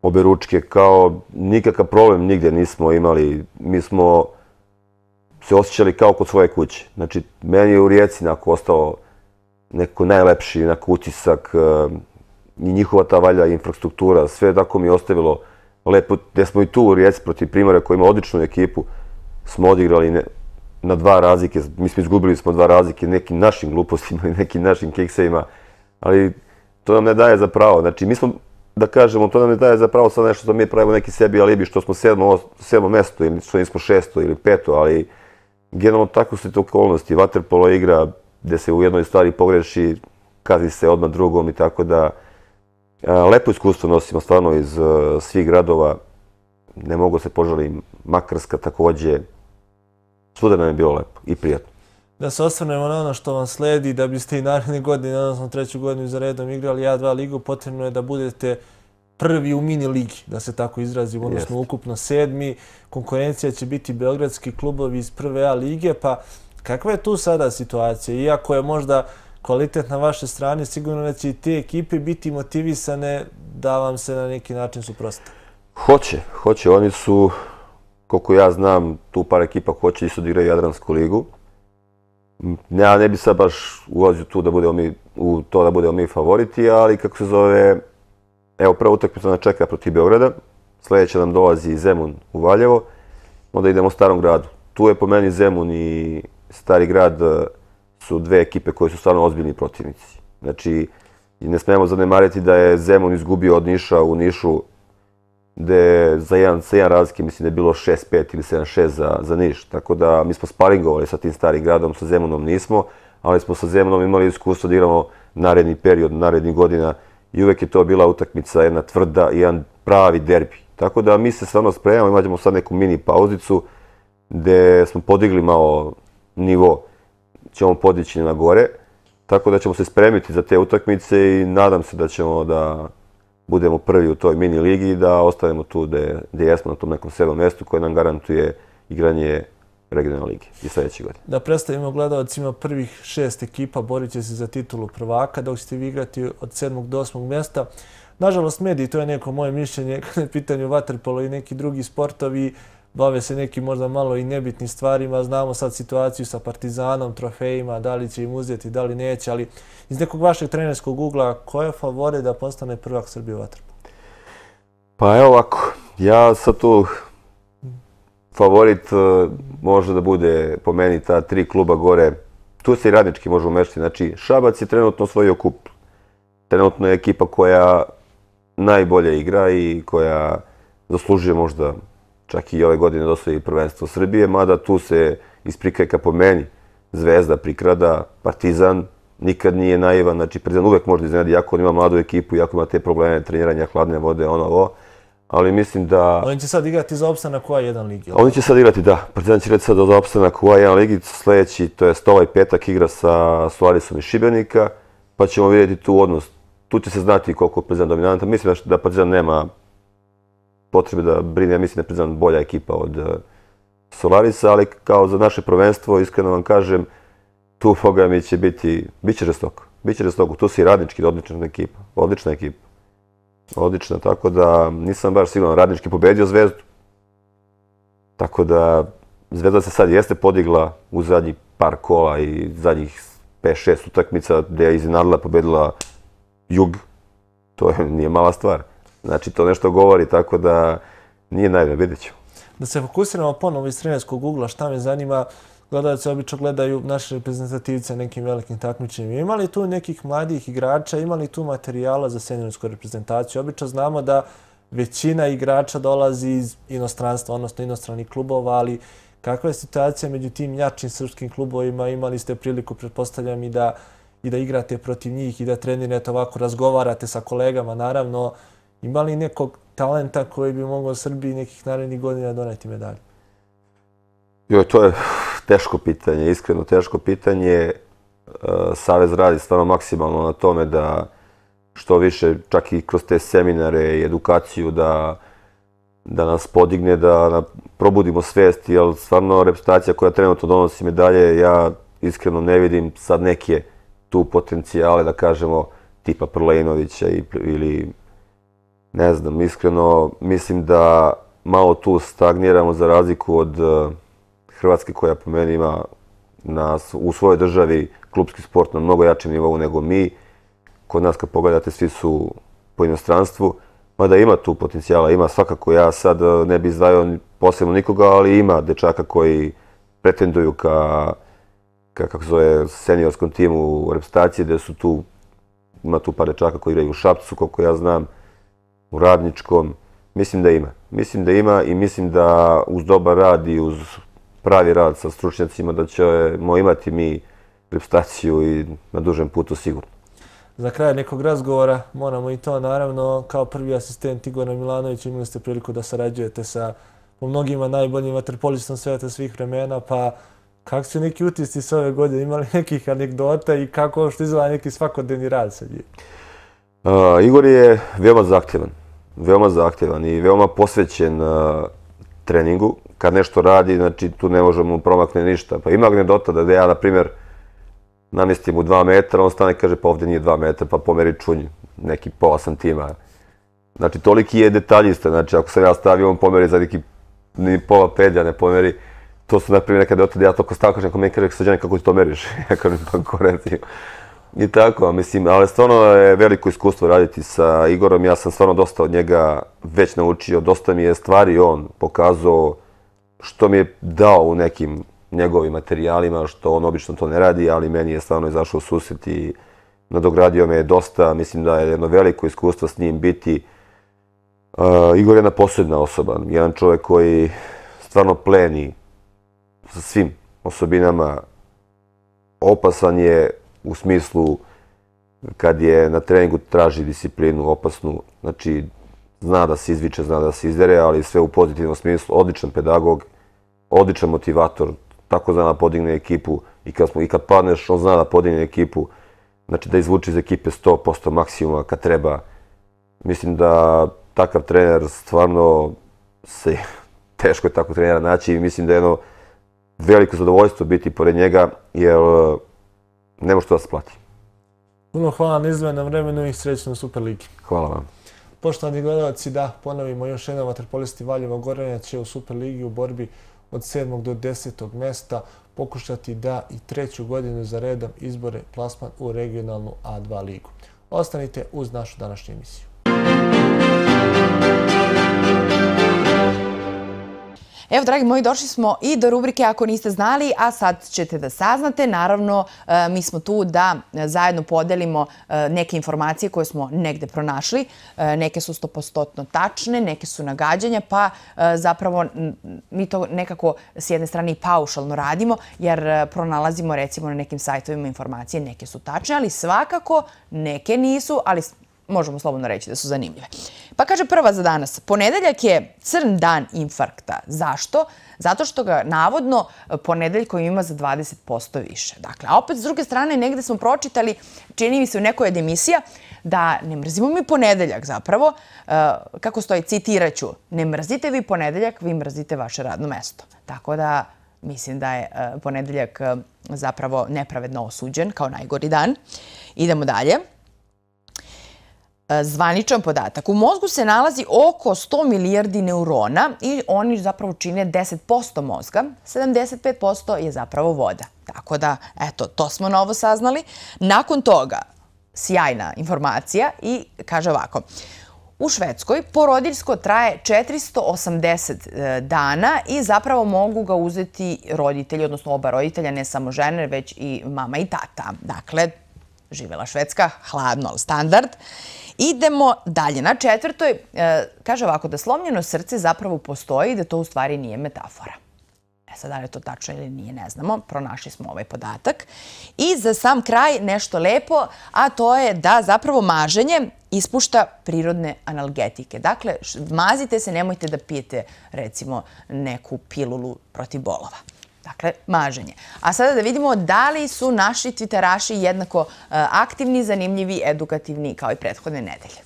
oberučke, kao nikakav problem nigde nismo imali. Mi smo se osjećali kao kod svoje kuće. Znači, meni je u Rijeci ostao neko najlepši utisak i njihova ta valja infrastruktura, sve tako mi je ostavilo lepo, gde smo i tu u Rijeci protiv Primorja koji ima odličnu ekipu, smo odigrali na 2 razlike, mi smo izgubili 2 razlike nekim našim glupostima i nekim našim kiksevima, ali to nam ne daje za pravo. Znači, mi smo, da kažemo, to nam ne daje za pravo sad nešto što mi pravimo neki sebi alibi, što smo 7. mesto ili što nismo 6. ili 5. ali generalno tako su te okolnosti. Vaterpolo igra gde se u jednoj stvari pogreši, kazi se odmah drugom i tako da lepo iskustvo nosimo stvarno iz svih gradova. Ne mogu se požalim, Makarska takođe. Svuda nam je bilo lepo i prijatno. Da se osvrnemo na ono što vam sledi, da biste i naredne godine, odnosno 3. godinu za redom igrali A2 ligu, potrebno je da budete prvi u mini ligi, da se tako izrazim, odnosno ukupno 7. Konkurencija će biti beogradski klubovi iz prve A lige, pa kakva je tu sada situacija? Iako je možda kvalitet na vaše strane, sigurno da će i te ekipe biti motivisane da vam se na neki način suprotstave. Hoće. Oni su, koliko ja znam, tu par ekipa hoće isto da igraju Jadransku ligu. Ja ne bi sad baš ulazio tu u to da budemo mi favoriti, ali kako se zove, evo prva utakmica nas čeka protiv Beograda, sljedeća nam dolazi Zemun u Valjevo, onda idemo u Starom gradu. Tu je po meni Zemun i Stari grad su 2 ekipe koje su stvarno ozbiljni protivnici. Znači, ne smijemo zanemariti da je Zemun izgubio od Niša u Nišu, gde sa jedan razlike mislim da je bilo 6-5 ili 7-6 za Niš. Tako da mi smo sparingovali sa tim Starim gradom, sa Zemunom nismo, ali smo sa Zemunom imali iskustvo da igramo naredni period, narednih godina i uvek je to bila utakmica, jedna tvrda i jedan pravi derbi. Tako da mi se stvarno spremamo, imaćemo sad neku mini pauzicu gde smo podigli malo nivo, ćemo podići na gore, tako da ćemo se spremiti za te utakmice i nadam se da ćemo da budemo prvi u toj mini ligi i da ostanemo tu gde jesmo na tom nekom 7. mestu koje nam garantuje igranje regionalne lige i sljedeće godine. Da predstavimo gledalcima, prvih 6 ekipa borit će se za titulu prvaka, dok ćete vi igrati od 7. do 8. mjesta. Nažalost, mediji, to je neko moje mišljenje, kada je pitanju vaterpolo i neki drugi sportovi, bave se nekim možda malo i nebitnim stvarima. Znamo sad situaciju sa Partizanom, trofejima, da li će im uzeti, da li neće, ali iz nekog vašeg trenerskog ugla, ko je favore da postane prvak Srbije u vaterpolu? Pa evo ovako, ja sad tu favorit može da bude po meni ta 3 kluba gore. Tu se i Radnički može umešati. Znači, Šabac je trenutno osvojio kup. Trenutno je ekipa koja najbolje igra i koja zaslužuje možda čak i ove godine da osvoji prvenstvo Srbije, mada tu se isprikajka po meni Zvezda prikrada, Partizan nikad nije naivan, znači Partizan uvek može da iznenadi, jako on ima mladu ekipu, jako ima te probleme treniranja hladne vode, ovo, ali mislim da... Oni će sad igrati za opstanak u A1 ligi. Oni će sad igrati, da. Partizan će igrati sad za opstanak u A1 ligi. Sljedeći, to je ovaj petak, igra sa Solarisom iz Šibenika, pa ćemo vidjeti tu odnos. Tu će se znati koliko je Partizan dominantan. Mislim da Partizan nema potrebe da brine. Ja mislim da je Partizan bolja ekipa od Solarisa, ali kao za naše prvenstvo, iskreno vam kažem, tu Boga mi će biće žestoko. Biće žestoko. Tu si Radnički, odlična ekipa. Odlična ekipa. Odlična, tako da nisam baš siguran. Radnički pobedio Zvezdu. Tako da Zvezda se sad jeste podigla u zadnjih par kola i zadnjih 5-6 utakmica gdje je iznenadila, pobedila Jug. To nije mala stvar. Znači to nešto govori, tako da nije naivno, vidjet ćemo. Da se fokusiramo ponovo iz trenerskog ugla, šta me zanima, gledalci obično gledaju naše reprezentativce nekim velikim takmičenjima. Ima li tu nekih mladih igrača, ima li tu materijala za seniorsku reprezentaciju? Obično znamo da većina igrača dolazi iz inostranstva, odnosno inostranih klubova, ali kakva je situacija među tim jačim srpskim klubovima? Imali ste priliku, pretpostavljam, i da igrate protiv njih i da trenirate ovako, razgovarate sa kolegama, naravno. Ima li nekog talenta koji bi mogao Srbiji nekih narednih godina doneti medalju? To je teško pitanje, iskreno teško pitanje. Savez radi stvarno maksimalno na tome da što više, čak i kroz te seminare i edukaciju, da nas podigne, da probudimo svijest, jer stvarno reprezentacija koja trenutno donosi medalje, ja iskreno ne vidim sad neke tu potencijale, da kažemo, tipa Prlejnovića ili ne znam, iskreno mislim da malo tu stagniramo za razliku od Hrvatske koja po meni ima u svojoj državi klubski sport na mnogo jačem nivou nego mi. Kod nas kad pogledate svi su po inostranstvu, mada ima tu potencijala, ima svakako. Ja sad ne bi izdvajao posebno nikoga, ali ima dečaka koji pretenduju kako se zove, seniorskom timu u reprezentaciji, gdje su tu, ima tu par dečaka koji igraju u Šapcu, koliko ja znam, u Radničkom. Mislim da ima. Mislim da ima i mislim da uz dobar rad i uz pravi rad sa stručnjacima da ćemo imati mi reprezentaciju i na dužem putu sigurno. Za kraj nekog razgovora moramo i to, naravno, kao prvi asistent Igora Milanovića imali ste priliku da sarađujete sa po mnogima najboljim vaterpolistom sveta svih vremena, pa kako su neki utisci s ove godine, imali nekih anegdota i kako što izgleda neki svakodnevni rad sa njim? Igor je veoma zahtjevan i veoma posvećen treningu. Kad nešto radi, znači tu ne možemo promakne ništa. Pa ima anegdota da ja, na primjer, namjestim u 2 metra, on stane i kaže pa ovdje nije 2 metra, pa pomeri čunj neki pola santima. Znači toliki je detaljista, znači ako sam ja stavio, on pomeri za neki ni pola pedlja, ne pomeri. To su, na primjer, nekada od tada ja toliko stavio, kažem, meni kaže, Srđane, kako ti to meriš? Ja kažem, pa korektio. I tako, mislim, ali stvarno je veliko iskustvo raditi sa Igorom. Ja sam stvarno dosta od njega već naučio, dosta mi je stvari on pokazao što mi je dao u nekim njegovim materijalima, što on obično to ne radi, ali meni je stvarno izašao u susret i nadogradio me dosta. Mislim da je jedno veliko iskustvo s njim biti. Igor je jedna posebna osoba, jedan čovjek koji stvarno pleni sa svim osobinama. Opasan je u smislu kad je na treningu traži disciplinu opasnu, znači zna da se izviče, zna da se izdere, ali sve u pozitivnom smislu, odličan pedagog, odličan motivator, tako zna da podigne ekipu i kad padneš, on zna da podigne ekipu, znači da izvuče iz ekipe 100% maksimuma kad treba. Mislim da takav trener stvarno teško je takvog trenera naći i mislim da je jedno veliko zadovoljstvo biti pored njega, jer nema što da se plati. Puno hvala na izdvojenom vremenu i srećno u Superligi. Hvala vam. Poštovani gledalci, da ponovimo još jedan vaterpolisti Valjevo Gornjac će u Superligi u borbi od 7. do 10. mesta pokušati da i 3. godinu za redom izbore plasman u regionalnu A2 ligu. Ostanite uz našu današnju emisiju. Evo, dragi moji, došli smo i do rubrike Ako niste znali, a sad ćete da saznate. Naravno, mi smo tu da zajedno podelimo neke informacije koje smo negde pronašli. Neke su 100% tačne, neke su nagađanja, pa zapravo mi to nekako s jedne strane i paušalno radimo, jer pronalazimo recimo na nekim sajtovima informacije, neke su tačne, ali svakako neke nisu, ali možemo slobodno reći da su zanimljive. Pa kaže prva za danas, ponedeljak je crn dan infarkta. Zašto? Zato što ga navodno ponedeljkom ima za 20% više. Dakle, a opet s druge strane negde smo pročitali, čini mi se u nekoj od emisija, da ne mrzimo mi ponedeljak zapravo. Kako stoji, citiraću, ne mrzite vi ponedeljak, vi mrzite vaše radno mesto. Tako da mislim da je ponedeljak zapravo nepravedno osuđen kao najgori dan. Idemo dalje. Zvaničan podatak. U mozgu se nalazi oko 100 milijardi neurona i oni zapravo čine 10% mozga. 75% je zapravo voda. Tako da, eto, to smo novo saznali. Nakon toga, sjajna informacija i kaže ovako. U Švedskoj porodiljsko traje 480 dana i zapravo mogu ga uzeti roditelji, odnosno oba roditelja, ne samo žene, već i mama i tata. Dakle, živela Švedska, hladno, ali standard. Idemo dalje. Na četvrtoj kaže ovako da slomljeno srce zapravo postoji i da to u stvari nije metafora. Sad, da li je to tačno ili nije, ne znamo. Pronašli smo ovaj podatak. I za sam kraj nešto lepo, a to je da zapravo maženje ispušta prirodne analgetike. Dakle, mazite se, nemojte da pijete, recimo, neku pilulu protiv bolova. Dakle, maženje. A sada da vidimo da li su naši twitteraši jednako aktivni, zanimljivi, edukativni kao i prethodne nedelje.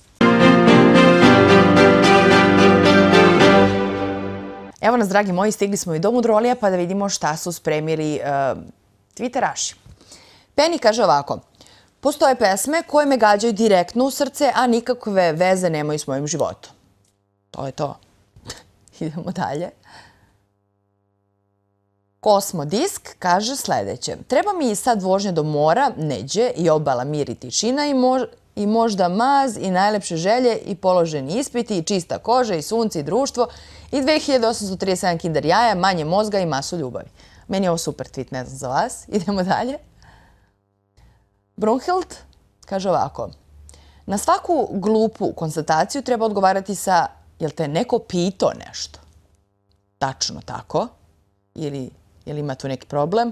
Evo nas, dragi moji, stigli smo i do Mudrolija pa da vidimo šta su spremili twitteraši. Penny kaže ovako. Postoje pesme koje me gađaju direktno u srce, a nikakve veze nemaju s mojim životom. To je to. Idemo dalje. Kosmodisk kaže sledeće. Treba mi i sad vožnje do mora, neđe i obala mir i tišina i možda maz i najlepše želje i položeni ispiti i čista koža i sunce i društvo i 2837 kinder jaja, manje mozga i masu ljubavi. Meni je ovo super tweet, ne znam za vas. Idemo dalje. Brunhild kaže ovako. Na svaku glupu konstataciju treba odgovarati sa jel te neko pitao nešto? Tačno tako. Ili ima tu neki problem?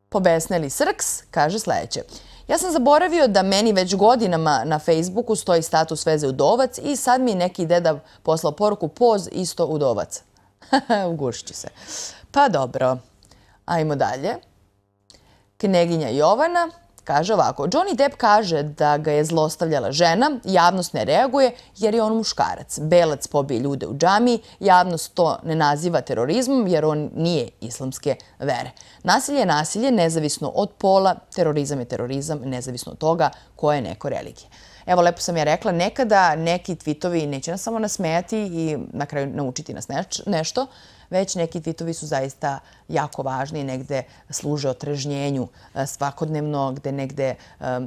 Pobesneli Srks kaže sledeće. Ja sam zaboravio da meni već godinama na Facebooku stoji status veze udovac i sad mi neki deda poslao poruku poz isto udovac. Ugušit ću se. Pa dobro. Ajmo dalje. Kneginja Jovana kaže ovako. Johnny Depp kaže da ga je zlostavljala žena, javnost ne reaguje jer je on muškarac. Belac pobije ljude u džamiji, javnost to ne naziva terorizmom jer on nije islamske vere. Nasilje je nasilje, nezavisno od pola, terorizam je terorizam, nezavisno od toga koja je neko religija. Evo, lepo sam ja rekla, nekada neki tweetovi neće nas samo nasmejati i na kraju naučiti nas nešto, već neki tweetovi su zaista jako važni i negde služe otrežnjenju svakodnevno, gde negde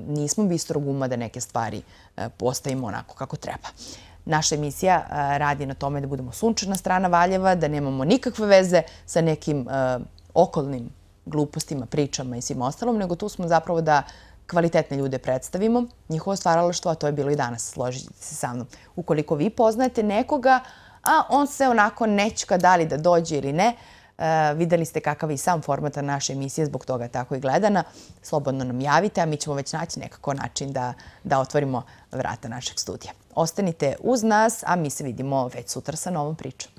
nismo bistrog uma da neke stvari postavimo onako kako treba. Naša emisija radi na tome da budemo sunčana strana Valjeva, da nemamo nikakve veze sa nekim okolnim glupostima, pričama i svim ostalom, nego tu smo zapravo da kvalitetne ljude predstavimo, njihovo stvaralaštvo, a to je bilo i danas, složite se sa mnom. Ukoliko vi poznajete nekoga, a on se onako nečka da li da dođe ili ne, videli ste kakav je i sam format naše emisije, zbog toga je tako i gledana, slobodno nam javite, a mi ćemo već naći nekako način da otvorimo vrata našeg studija. Ostanite uz nas, a mi se vidimo već sutra sa novom pričom.